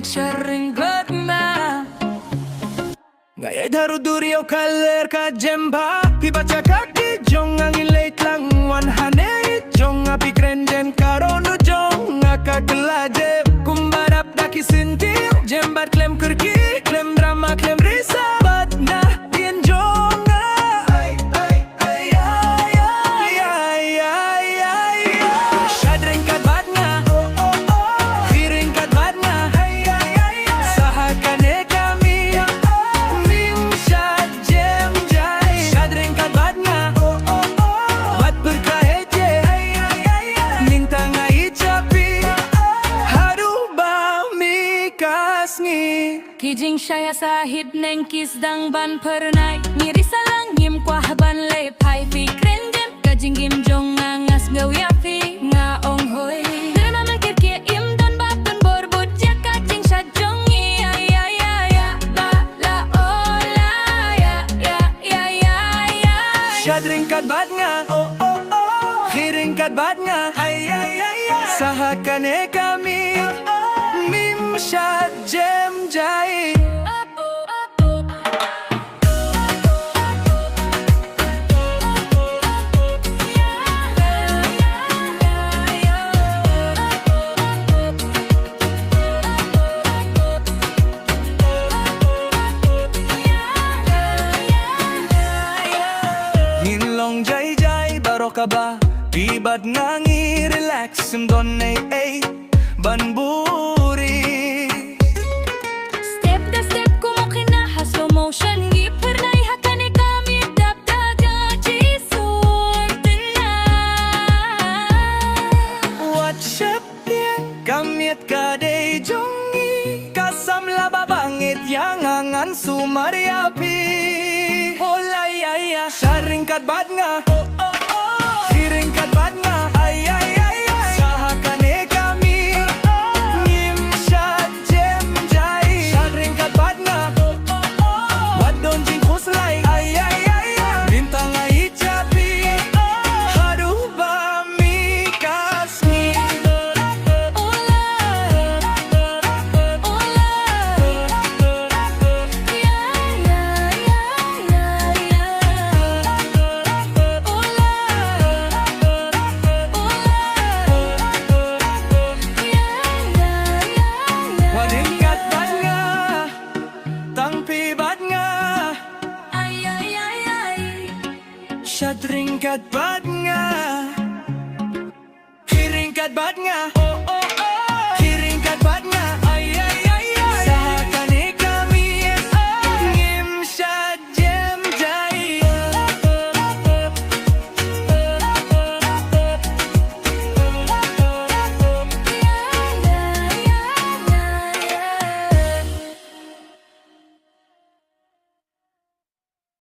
sharing good na. Ngaya'y daruduri o kaler ka jemba. Pibaca kaki jong ang ilate lang 100 jong api krenden karono jong akagelaje. Kumbarap daki sintil jembat klem kurki klem drama klem risa. Bat na dien jong ay ay ay ay ay ay ay. Shadring kat bat nga hiring kat bat nga sahakane kami mim shad jem jai. Shadring kat bat nga bat berkaheje ning tanga icapi haru ba mikasngi. Kijing saya sahid neng kisdang ban pernai ngiri salang ngim kuah ban le pai fi krendem kajing gim jong ngangas ngawi api nga ong hoi derna makir kia im don bapen borbot ja kajing shad jong ya ya ya ya la la oh la ya ya ya ya ya. Shadring kat bat nga hiring kat bat nga sahakane kami mim shad jem jai. Long jai jai baroka ba Bibat ngangi relax Simdon ay ban buri. Step the step kumukina ha slow motion gi pernai hakane kami dap daga jisur Watch up yeah kamiet kadai jongi kasam laba bangit yang angan sumariapi. Holay ay ay sharing kat bat nga hiring kat bat nga ay ay ay ay sahakane kami ngim shad jem jai. Sharing kat bat nga wadon jing kuslay ay ay ay ay bintang ay icapi haru ba mikasni. Wadingat bat nga tangpi bat nga ay ay ay ay. shadring kat bat nga hiring kat bat nga